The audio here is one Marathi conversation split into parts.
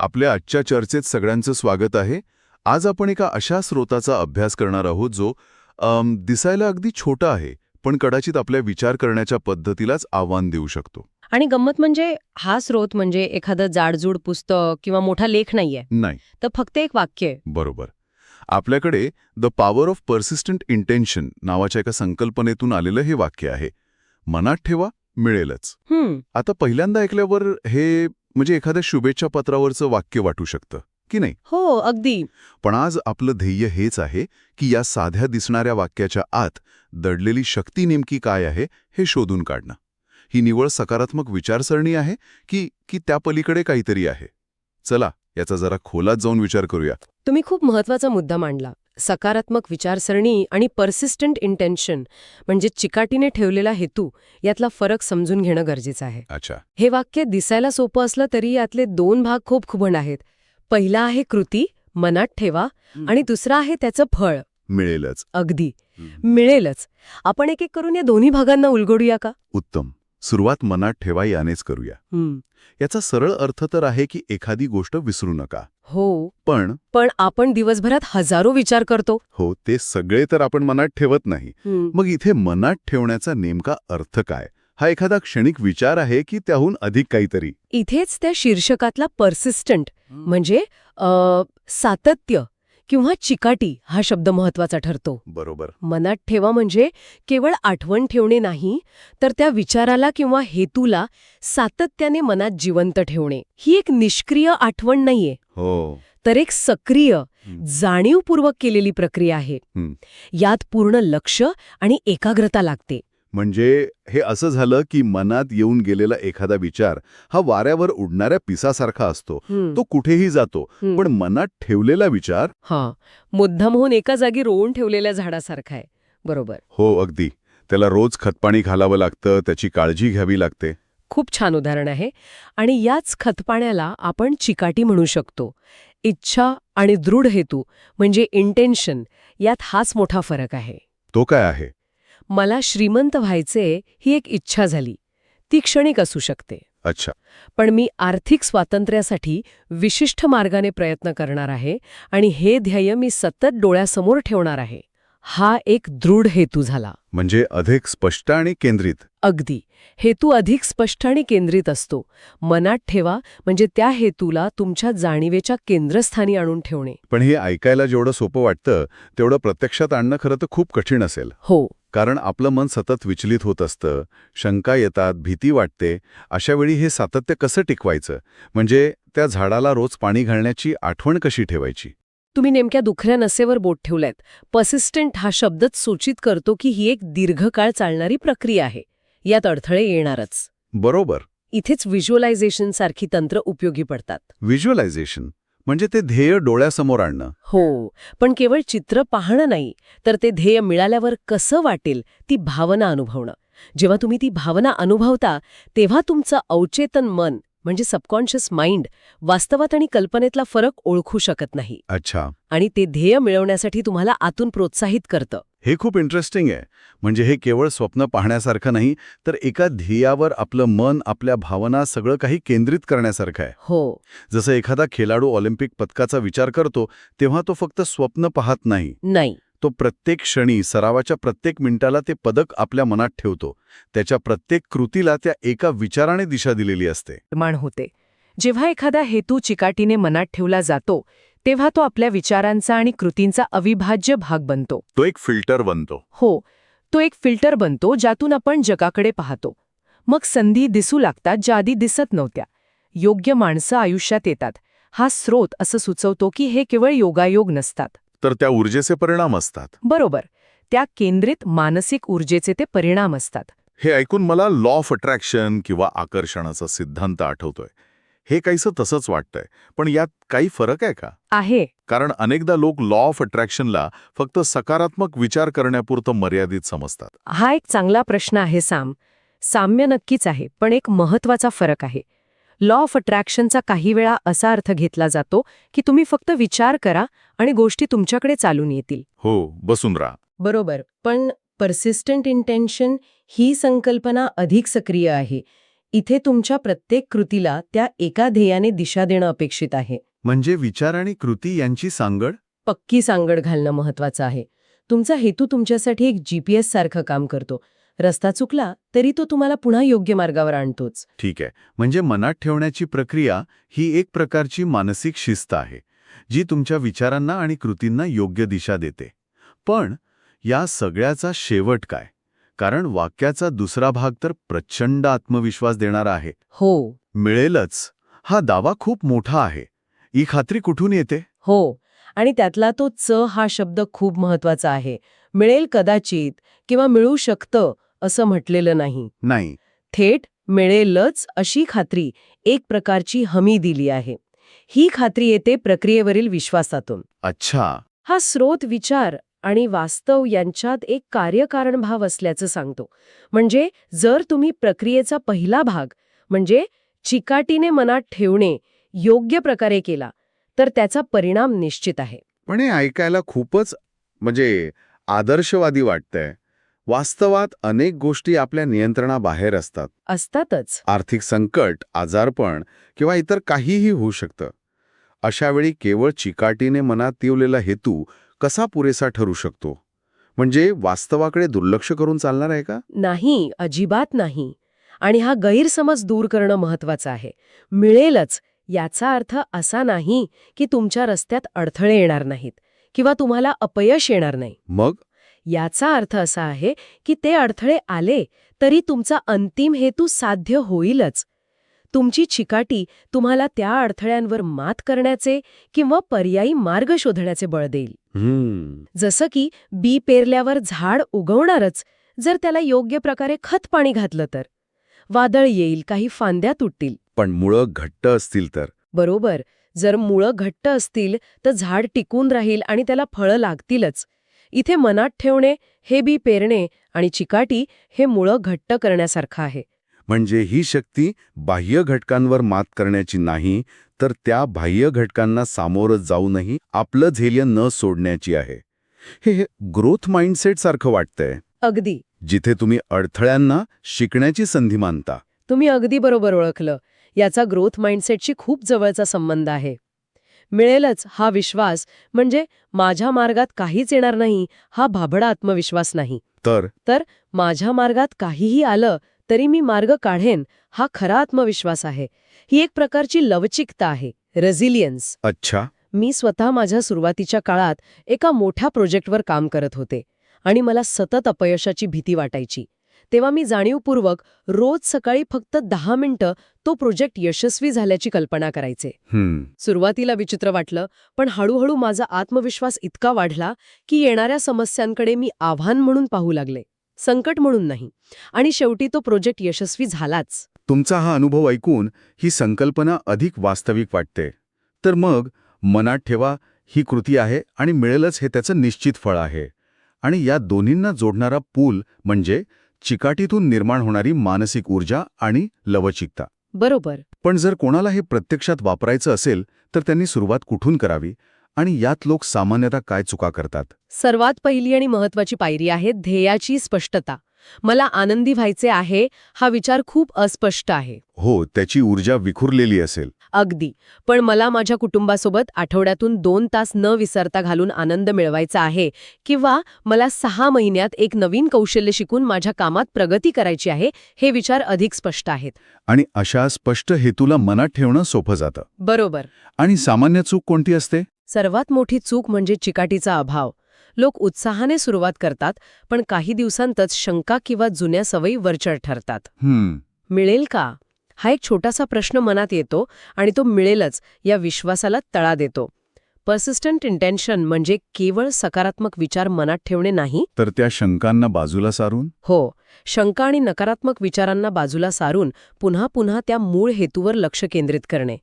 आपल्या आजच्या चर्चेत सगळ्यांचं स्वागत आहे. आज आपण एका अशा स्रोताचा अभ्यास करणार आहोत जो दिसायला अगदी छोटा आहे, पण कदाचित आपल्या विचार करण्याच्या पद्धतीलाच आव्हान देऊ शकतो. आणि गंमत म्हणजे हा स्रोत म्हणजे एखादं जाडजूड पुस्तक किंवा मोठा लेख नाहीये, नाही, तर फक्त एक वाक्य आहे. बरोबर. आपल्याकडे the power of persistent intention नावाच्या एका संकल्पनेतून आलेलं हे वाक्य आहे. मनात ठेवा, मिळेलच. आता पहिल्यांदा ऐकल्यावर हे म्हणजे एखाद्या शुभेच्छा पत्रावरचं वाक्य वाटू शकतं की नाही? हो, अगदी. पण आज आपलं ध्येय हेच आहे की या साध्या दिसणाऱ्या वाक्याच्या आत दडलेली शक्ती नेमकी काय आहे हे शोधून काढणं. ही निव्वळ सकारात्मक विचारसरणी आहे की की त्या पलीकडे काहीतरी आहे? चला याचा जरा खोलात जाऊन विचार करूया. तुम्ही खूप महत्वाचा मुद्दा मांडला. सकारात्मक विचारसरणी आणि पर्सिस्टंट इंटेन्शन म्हणजे चिकाटीने ठेवलेला हेतू यातला फरक समजून घेणं गरजेचं आहे. अच्छा. हे वाक्य दिसायला सोपं असलं तरी यातले दोन भाग खूप खुबण आहेत. पहिला आहे कृती, मनात ठेवा, आणि दुसरा आहे त्याचं फळ, मिळेलच. अगदी मिळेलच. आपण एक एक करून या दोन्ही भागांना उलगडूया का? उत्तम. सुरुवात मनात ठेवा यानेच करूया. याचा सरळ अर्थ तर आहे की एखादी गोष्ट विसरू नका. हो, पण आपण दिवसभरात हजारो विचार करतो. हो, ते सगळे तर आपण मनात ठेवत नाही. मग इथे मनात ठेवण्याचा नेमका अर्थ काय? हा एखादा क्षणिक विचार आहे की त्याहून अधिक काहीतरी? इथेच त्या शीर्षकातला पर्सिस्टंट म्हणजे सातत्य किंवा चिकाटी हा शब्द महत्वाचा ठरतो. बरोबर. मनात ठेवा म्हणजे केवळ आठवण ठेवणे नाही, तर त्या विचाराला किंवा हेतूला सातत्याने मनात जिवंत ठेवणे. ही एक निष्क्रिय आठवण नाहीये, हो, तर एक सक्रिय, जाणीवपूर्वक केलेली प्रक्रिया आहे. यात पूर्ण लक्ष आणि एकाग्रता लागते. म्हणजे हे असं झालं की मनात येऊन गेलेला एखादा विचार हा वाऱ्यावर उडणाऱ्या पिसासारखा असतो. तो कुठेही जातो, पण मनात ठेवलेला विचार मुद्दामहून एका जागी रोवून ठेवलेल्या झाडासारखा आहे. बरोबर. हो, अगदी. त्याला रोज खतपाणी घालावं लागतं, त्याची काळजी घ्यावी लागते. खूप छान उदाहरण आहे. आणि याच खतपाण्याला आपण चिकाटी म्हणू शकतो. इच्छा आणि दृढ हेतू म्हणजे इंटेन्शन यात हाच मोठा फरक आहे. तो काय आहे? मला श्रीमंत व्हायचे ही एक इच्छा झाली. ती क्षणिक असू शकते. अच्छा. पण मी आर्थिक स्वातंत्र्यासाठी विशिष्ट मार्गाने प्रयत्न करणार आहे आणि हे ध्येय मी सतत डोळ्यासमोर ठेवणार आहे. हा एक दृढ हेतू झाला. म्हणजे अधिक स्पष्ट आणि केंद्रित. अगदी. हेतू अधिक स्पष्ट आणि केंद्रित असतो. मनात ठेवा म्हणजे त्या हेतूला तुमच्या जाणीवेच्या केंद्रस्थानी आणून ठेवणे. पण हे ऐकायला जेवढं सोपं वाटतं तेवढं प्रत्यक्षात आणणं खरं तर खूप कठीण असेल. हो. कारण आपलं मन सतत विचलित होत असतं, शंका येतात, भीती वाटते. अशा वेळी हे सातत्य कसं टिकवायचं? म्हणजे त्या झाडाला रोज पाणी घालण्याची आठवण कशी ठेवायची? तुम्ही नेमक्या दुखऱ्या नसेवर बोट ठेवलंत. पर्सिस्टंट हा शब्दच सूचित करतो की ही एक दीर्घकाळ चालणारी प्रक्रिया आहे. यात अडथळे येणारच. बरोबर. इथेच व्हिज्युअलायझेशन सारखी तंत्र उपयोगी पडतात. व्हिज्युअलायझेशन म्हणजे ते ध्येय डोळ्यासमोर आणणं. हो, पण केवळ चित्र पाहणं नाही, तर ते ध्येय मिळाल्यावर कसं वाटेल ती भावना अनुभवणं. जेव्हा तुम्ही ती भावना अनुभवता तेव्हा तुमचं अवचेतन मन म्हणजे सबकॉन्शियस माइंड वास्तवात आणि कल्पनेतला फरक ओळखू शकत नाही. अच्छा. आणि ते ध्येय मिळवण्यासाठी तुम्हाला आतून प्रोत्साहित करतं. हे खूप इंटरेस्टिंग आहे. म्हणजे हे केवळ स्वप्न पाहण्यासारखं नाही, तर एका ध्येयावर आपलं मन, आपल्या भावना सगळं काही केंद्रित करण्यासारखं आहे. हो. जसं एखादा खेळाडू ऑलिम्पिक पदकाचा विचार करतो तेव्हा तो फक्त स्वप्न पाहत नाही. तो प्रत्येक क्षणी, सरावाच्या प्रत्येक मिनिटाला ते पदक आपल्या मनात ठेवतो. त्याच्या प्रत्येक कृतीला त्या एका विचाराने दिशा दिलेली असते. निर्माण होते. जेव्हा एखादा हेतू चिकाटीने मनात ठेवला जातो तेव्हा तो आपल्या विचारांचा आणि कृतींचा अविभाज्य भाग बनतो. तो एक फिल्टर बनतो. हो, तो एक फिल्टर बनतो ज्यातून आपण जगाकडे पाहतो. मग संधी दिसू लागतात ज्या आधी दिसत नव्हत्या. योग्य माणसं आयुष्यात येतात. हा स्रोत असं सुचवतो की हे केवळ योगायोग नसतात, तर त्या ऊर्जेचे परिणाम असतात. बरोबर. त्या केंद्रित मानसिक ऊर्जेचे ते परिणाम असतात. हे ऐकून मला लॉ ऑफ अट्रॅक्शन किंवा आकर्षणाचा सिद्धांत आठवतोय. हे काहीसं तसंच वाटतंय, पण यात काही फरक आहे का? आहे. कारण अनेकदा लोक लॉ ऑफ अट्रॅक्शनला फक्त सकारात्मक विचार करण्यापुरतं मर्यादित समजतात. हा एक चांगला प्रश्न आहे साम. साम्य नक्कीच आहे, पण एक महत्वाचा फरक आहे. लॉ ऑफ अट्रॅक्शनचा काही वेळा असा अर्थ घेतला जातो की तुम्ही फक्त विचार करा आणि गोष्टी तुमच्याकडे चालून येतील. हो, बसून राहा. बरोबर. पण पर्सिस्टंट इंटेन्शन ही संकल्पना अधिक सक्रिय आहे. इथे तुमच्या प्रत्येक कृतीला त्या एका ध्येयाने दिशा देणं अपेक्षित आहे. म्हणजे विचार आणि कृती यांची सांगड? पक्की सांगड घालणं महत्वाचं आहे. तुमचा हेतू तुमच्यासाठी एक GPS सारखं काम करतो. रस्ता चुकला तरी तो तुम्हाला पुन्हा योग्य मार्गावर आणतोच. ठीक आहे. म्हणजे मनात ठेवण्याची प्रक्रिया ही एक प्रकारची मानसिक शिस्त आहे, जी तुमच्या विचारांना आणि कृतींना योग्य दिशा देते. पण या सगळ्याचा शेवट काय? कारण वाक्याचा दुसरा भाग तर प्रचंड आत्मविश्वास देणारा आहे. हो, मिळेलच हा दावा खूप मोठा आहे. ही खात्री कुठून येते? हो. आणि त्यातला तो हा शब्द खूप महत्वाचा आहे. मिळेल कदाचित किंवा मिळू शकतं असं म्हटलेलं नाही. नाही. थेट मिळेलच अशी खात्री, एक प्रकारची हमी दिली आहे. ही खात्री येते प्रक्रियेवरील विश्वासातून. अच्छा. हा स्रोत विचार आणि वास्तव यांच्यात एक कार्यकारण भाव असल्याचं सांगतो. म्हणजे जर तुम्ही प्रक्रियेचा पहिला भाग म्हणजे चिकाटीने मनात ठेवणे योग्य प्रकारे केला तर त्याचा परिणाम निश्चित आहे. पण हे ऐकायला खूपच आदर्शवादी वाटतंय. वास्तवात अनेक गोष्टी आपल्या नियंत्रणाबाहेर असतात. असतातच. आर्थिक संकट, आजारपण किंवा इतर काहीही होऊ शकतं. अशावेळी केवळ चिकाटीने मनात ठेवलेला हेतू कसा पुरेसा ठरू शकतो? म्हणजे वास्तवाकडे दुर्लक्ष करून चालणार आहे का? नाही, अजिबात नाही. आणि हा गैरसमज दूर करणं महत्वाचं आहे. मिळेलच याचा अर्थ असा नाही की तुमच्या रस्त्यात अडथळे येणार नाहीत किंवा तुम्हाला अपयश येणार नाही. मग याचा अर्थ असा आहे की ते अडथळे आले तरी तुमचा अंतिम हेतू साध्य होईलच. तुमची चिकाटी तुम्हाला त्या अडथळ्यांवर मात करण्याचे किंवा पर्यायी मार्ग शोधण्याचे बळ देईल. जसं की बी पेरल्यावर झाड उगवणारच जर त्याला योग्य प्रकारे खत पाणी घातलं तर. वादळ येईल, काही फांद्या तुटतील. पण मुळं घट्ट असतील तर? बरोबर. जर मुळं घट्ट असतील तर झाड टिकून राहील आणि त्याला फळं लागतीलच. इथे मनात ठेवणे, हे बी पेरणे आणि चिकाटी हे मुळं घट्ट करण्यासारखं आहे. म्हणजे ही शक्ती बाह्य घटकांवर मात करण्याची नाही, तर त्या बाह्य घटकांना सामोरं जाऊनही आपलं ध्येय न सोडण्याची आहे. हे ग्रोथ माइंडसेट सारखं वाटतंय. अगदी. जिथे तुम्ही अडथळ्यांना शिकण्याची संधी मानता. तुम्ही अगदी बरोबर ओळखलं. याचा ग्रोथ माइंडसेटशी खूप जवळचा संबंध आहे. मिळेलच हा विश्वास म्हणजे माझ्या मार्गात काहीच येणार नाही हा भाबडा आत्मविश्वास नाही. तर माझ्या मार्गात काहीही आलं तरी मी मार्ग काढेन हा खरा आत्मविश्वास आहे. ही एक प्रकारची लवचिकता आहे, रेझिलियन्स. अच्छा. मी स्वतः माझ्या सुरुवातीच्या काळात एका मोठ्या प्रोजेक्टवर काम करत होते आणि मला सतत अपयशाची भीती वाटायची. तेव्हा मी जाणीवपूर्वक रोज सकाळी फक्त 10 मिनिटं तो प्रोजेक्ट यशस्वी झाल्याची कल्पना करायचे. सुरुवातीला विचित्र वाटलं, पण हळूहळू माझा आत्मविश्वास इतका वाढला की येणाऱ्या समस्यांकडे मी आव्हान म्हणून पाहू लागले, संकट म्हणून नाही. आणि शेवटी तो प्रोजेक्ट यशस्वी झालाच. तुमचा हा अनुभव ऐकून ही संकल्पना अधिक वास्तविक वाटते. तर मग मनात ठेवा ही कृती आहे आणि मिळेलच हे त्याचं निश्चित फळ आहे. आणि या दोन्हींना जोडणारा पूल म्हणजे चिकाटीतून निर्माण होणारी मानसिक ऊर्जा आणि लवचिकता. बरोबर. पण जर कोणाला हे प्रत्यक्षात वापरायचं असेल तर त्यांनी सुरुवात कुठून करावी आणि यात लोक सामान्यतः काय चुका करतात? सर्वात पहिली आणि महत्वाची पायरी आहे ध्येयाची स्पष्टता. मला आनंदी व्हायचे आहे हा विचार खूप अस्पष्ट आहे. हो, त्याची ऊर्जा विखुरलेली असेल. अगदी. पण मला माझ्या कुटुंबासोबत आठवड्यातून 2 तास न विसरता घालून आनंद मिळवायचा आहे किंवा मला 6 महिन्यात एक नवीन कौशल्य शिकून माझ्या कामात प्रगती करायची आहे, हे विचार अधिक स्पष्ट आहेत. आणि अशा स्पष्ट हेतूला मनात ठेवणं सोपं जातं. बरोबर. आणि सामान्य चूक कोणती असते? सर्वात मोठी चूक म्हणजे चिकाटीचा अभाव. लोक उत्साहाने सुरुवात करतात पण काही दिवसांतच शंका किंवा जुन्या सवयी वरचढ ठरतात. मिळेल का हा एक छोटासा प्रश्न मनात येतो आणि तो मिळेलच या विश्वासाला तडा देतो. पर्सिस्टंट इंटेन्शन म्हणजे केवळ सकारात्मक विचार मनात ठेवणे नाही, तर त्या शंकांना बाजूला सारून? हो, शंका आणि नकारात्मक विचारांना बाजूला सारून पुन्हा पुन्हा त्या मूळ हेतूवर लक्ष केंद्रित करणे.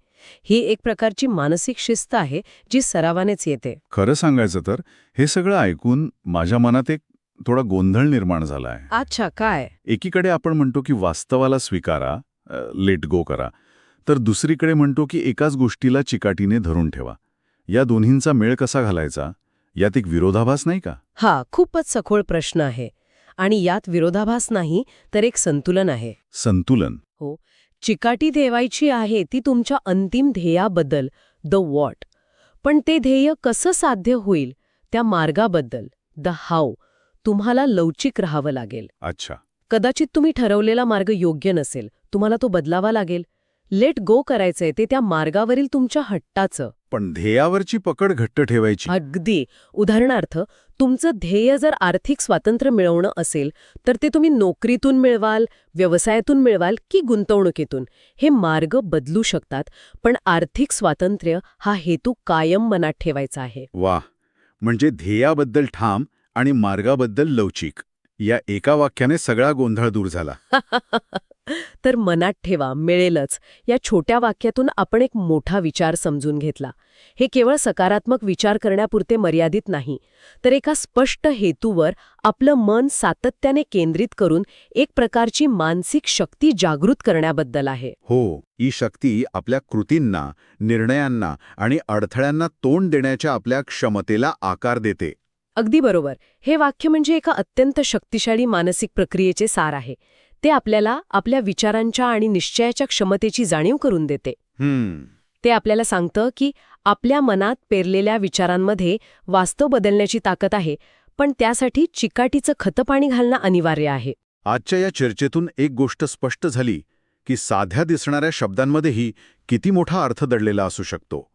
ही एक प्रकारची मानसिक शिस्त आहे जी सरावानेच येते. खरं सांगायचं तर हे सगळं ऐकून माझ्या मनात एक थोडा गोंधळ निर्माण झाला आहे. अच्छा, काय? एकीकडे आपण म्हणतो की वास्तवाला स्वीकारा, लेट गो करा, तर दुसरीकडे म्हणतो की एकाच गोष्टीला चिकाटीने धरून ठेवा. या दोन्हींचा मेळ कसा घालायचा? यात एक विरोधाभास नाही का? हा खूपच सखोल प्रश्न आहे. आणि यात विरोधाभास नाही तर एक संतुलन आहे. संतुलन? हो, चिकाटी ठेवायची आहे ती तुमच्या अंतिम ध्येयाबद्दल, द वॉट. पण ते ध्येय कसं साध्य होईल त्या मार्गाबद्दल, द हाऊ, तुम्हाला लवचिक राहावं लागेल. अच्छा. कदाचित तुम्ही ठरवलेला मार्ग योग्य नसेल, तुम्हाला तो बदलावा लागेल. लेट गो करायचंय ते त्या मार्गावरील तुमच्या हट्टाचं. पण ध्येयावरची पकड घट्ट ठेवायची. अगदी. उदाहरणार्थ, तुमचं ध्येय जर आर्थिक स्वातंत्र्य मिळवणं असेल तर ते तुम्ही नोकरीतून मिळवाल, व्यवसायातून मिळवाल की गुंतवणुकीतून, हे मार्ग बदलू शकतात. पण आर्थिक स्वातंत्र्य हा हेतू कायम मनात ठेवायचा आहे. वाह. म्हणजे ध्येयाबद्दल ठाम आणि मार्गाबद्दल लवचिक, या एका वाक्याने सगळा गोंधळ दूर झाला. तर मनात ठेवा, मिळेलच, या छोट्या वाक्यातून आपण एक मोठा विचार समजून घेतला. हे केवळ सकारात्मक विचार करण्यापुरते मर्यादित नाही, तर एका स्पष्ट हेतूवर आपलं मन सातत्याने केंद्रित करून एक प्रकारची मानसिक शक्ती जागृत करण्याबद्दल आहे. हो, ही शक्ती आपल्या कृतींना, निर्णयांना आणि अडथळ्यांना तोंड देण्याच्या आपल्या क्षमतेला आकार देते. अगदी बरोबर. हे वाक्य म्हणजे एका अत्यंत शक्तिशाली मानसिक प्रक्रियेचे सार आहे. ते आपल्याला आपल्या विचारांच्या आणि निश्चयाच्या क्षमतेची जाणीव करून देते. ते आपल्याला सांगतं की आपल्या मनात पेरलेल्या विचारांमध्ये वास्तव बदलण्याची ताकद आहे, पण त्यासाठी चिकाटीचं खतपाणी घालणं अनिवार्य आहे. आजच्या या चर्चेतून एक गोष्ट स्पष्ट झाली की साध्या दिसणाऱ्या शब्दांमध्येही किती मोठा अर्थ दडलेला असू शकतो.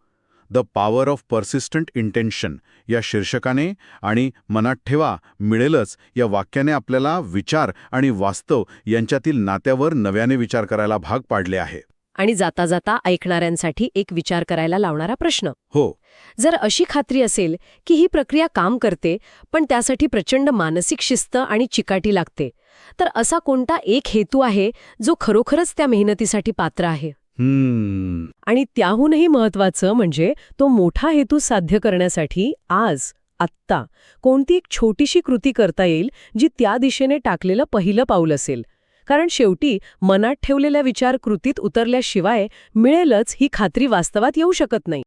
The power of persistent intention या शीर्षकाने आणि मनात ठेवा, मिळेलच या वाक्याने आपल्याला विचार आणि वास्तव यांच्यातील नात्यावर नव्याने विचार करायला भाग पाडले आहे. आणि जाता जाता ऐकणाऱ्यांसाठी एक विचार करायला लावणारा प्रश्न. हो. जर अशी खात्री असेल की ही प्रक्रिया काम करते, पण त्यासाठी प्रचंड मानसिक शिस्त आणि चिकाटी लागते, तर असा कोणता एक हेतू आहे जो खरोखरच त्या मेहनतीसाठी पात्र आहे? आणि त्याहूनही महत्वाचं म्हणजे तो मोठा हेतू साध्य करण्यासाठी आज, आत्ता कोणती एक छोटीशी कृती करता येईल जी त्या दिशेने टाकलेलं पहिलं पाऊल असेल. कारण शेवटी मनात ठेवलेला विचार कृतीत उतरल्याशिवाय मिळेलच ही खात्री वास्तवात येऊ शकत नाही.